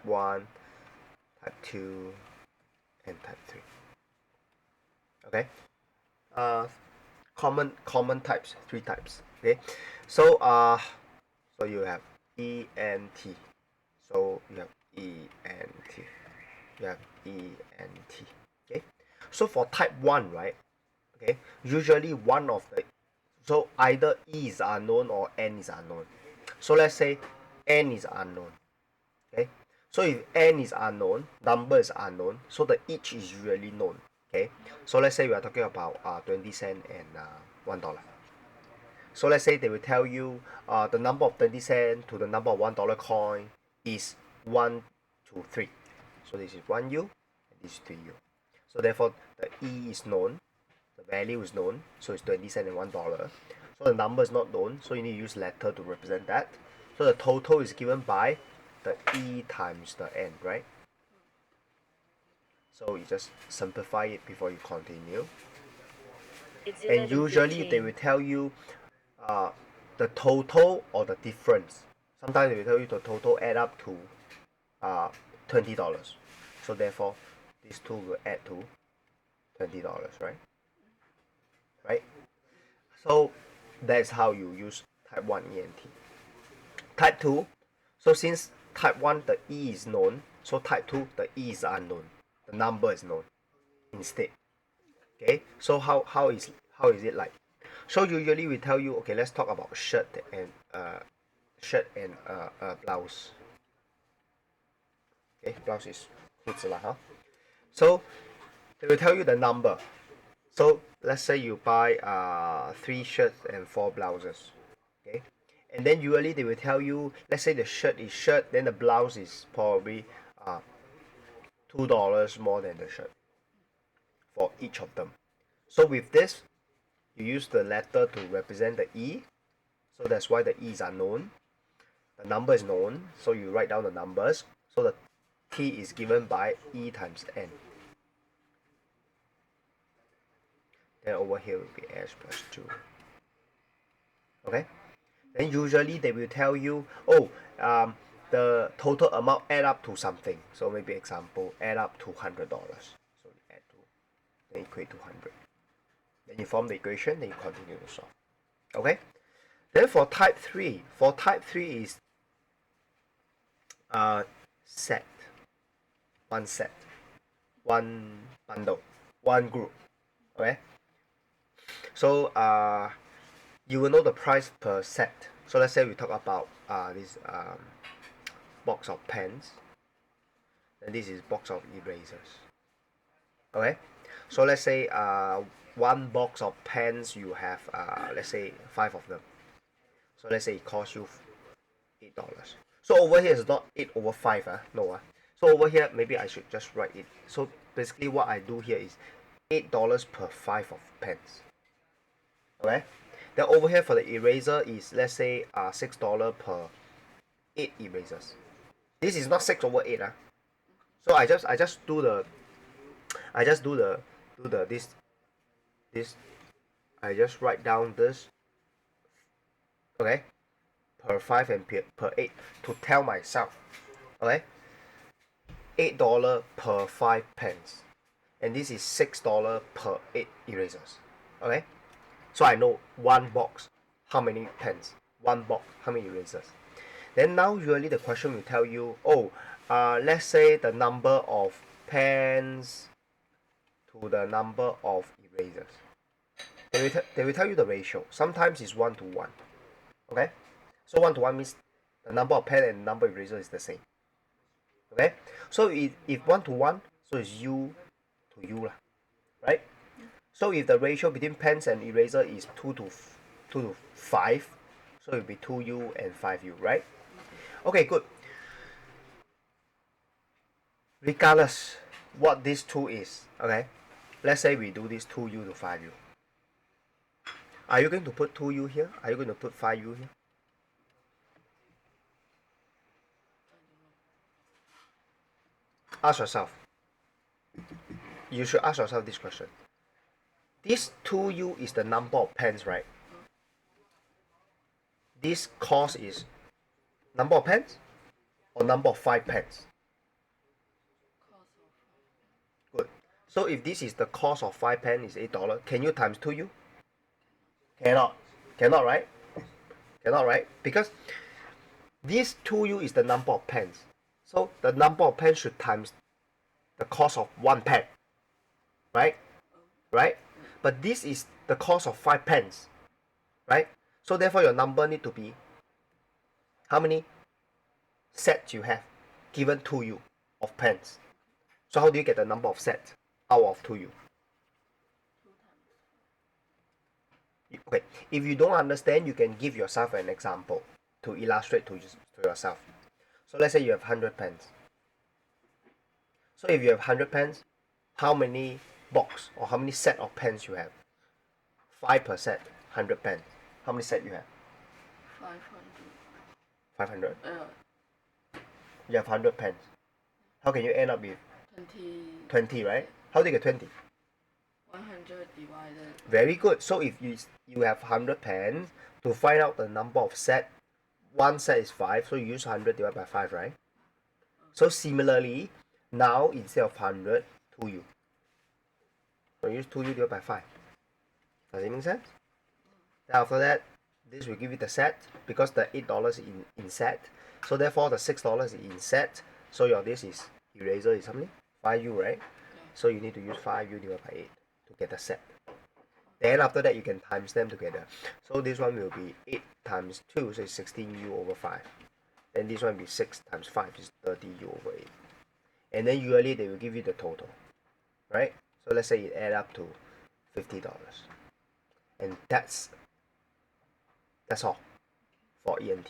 type 1, type 2, and type 3. Okay, common types, 3 types. Okay, so so you have ENT. So you have ENT. You have ENT. Okay, so for type 1, right? Okay, usually one of the, so either E is unknown or N is unknown. So let's say N is unknown. Okay, so if N is unknown, number is unknown, so the each is usually known. Okay, so let's say we are talking about 20 cent and $1. So let's say they will tell you the number of 20 cent to the number of $1 coin is 1 to 3. So this is 1U and this is 3U. So therefore the E is known, the value is known, so it's 20 cent and $1. So the number is not known, so you need to use letter to represent that. So the total is given by the E times the N, right? So you just simplify it before you continue. And usually they will tell you the total or the difference. Sometimes they will tell you the total add up to $20. So therefore, these two will add to $20, right? Right? So that's how you use type 1 ENT. Type 2, so since type 1 the E is known, so type 2 the E is unknown. The number is known instead. Okay, so how is it like? So usually we tell you, okay, let's talk about shirt and blouse. Okay, blouse is 裤子 lah, huh? So they will tell you the number. So let's say you buy 3 shirts and 4 blouses. Okay, and then usually they will tell you, let's say the shirt is shirt, then the blouse is probably $2 more than the shirt for each of them. So with this, you use the letter to represent the E. So that's why the E's are known. The number is known, so you write down the numbers. So the T is given by E times N. Then over here will be S plus 2. Okay? Then usually they will tell you, oh, the total amount add up to something. So maybe example, add up to $100. So you add 2, then equate to 100. Then you form the equation, then you continue to solve. Okay? Then for type 3 is set. One set. One bundle. One group. Okay? So you will know the price per set. So let's say we talk about this box of pens. And this is box of erasers. Okay? So let's say one box of pens you have let's say 5 of them. So let's say it costs you $8. So over here is not 8 over 5, no. So over here maybe I should just write it. So basically what I do here is $8 per 5 of pens. Okay? Then over here for the eraser is, let's say $6 per 8 erasers. This is not 6 over 8. So I just do the this I just write down this, okay, per 5 and per 8 to tell myself, okay, $8 per 5 pens, and this is $6 per 8 erasers. Okay, so I know one box how many pens, one box how many erasers. Then now usually the question will tell you, oh, let's say the number of pens to the number of erasers. They will tell you the ratio. Sometimes it's 1 to 1. Okay, so 1 to 1 means the number of pen and the number of eraser is the same. Okay, so if 1 to 1, so it's U to U lah, right? So if the ratio between pens and eraser is 2 to 5, so it will be 2U and 5U, right? Okay, good. Regardless what this 2 is, okay, let's say we do this 2U to 5U. Are you going to put 2U here? Are you going to put 5U here? Ask yourself. You should ask yourself this question. This 2U is the number of pens, right? This cost is number of pens or number of 5 pens? So if this is the cost of 5 pence is $8, can you times 2u? Cannot. Cannot, right? Cannot, right? Because this 2u is the number of pence. So the number of pence should times the cost of 1 pen. Right? Right? But this is the cost of 5 pence. Right? So therefore your number need to be how many sets you have given 2u of pens. So how do you get the number of sets out of 2u? Okay, if you don't understand, you can give yourself an example to illustrate to yourself. So let's say you have 100 pens. So if you have 100 pens, how many box or how many set of pens you have? 5 per set, 100 pens. How many set you have? 500. 500? Uh, You have 100 pens. How can you end up with 20. 20, right? How do you get 20? 100 divided. Very good. So if you have 100 pens, to find out the number of set, one set is 5, so you use 100 divided by 5, right? So similarly, now instead of 100, 2u. So use 2u divided by 5. Does it make sense? Then after that, this will give you the set because the $8 is in set. So therefore the $6 is in set. So your this is eraser is something 5u, right? So you need to use 5u divided by 8 to get the set. Then after that you can times them together. So this one will be 8 times 2, so it's 16u over 5. Then this one will be 6 times 5 is 30u over 8. And then usually they will give you the total, right? So let's say it add up to $50. And that's all for ENT.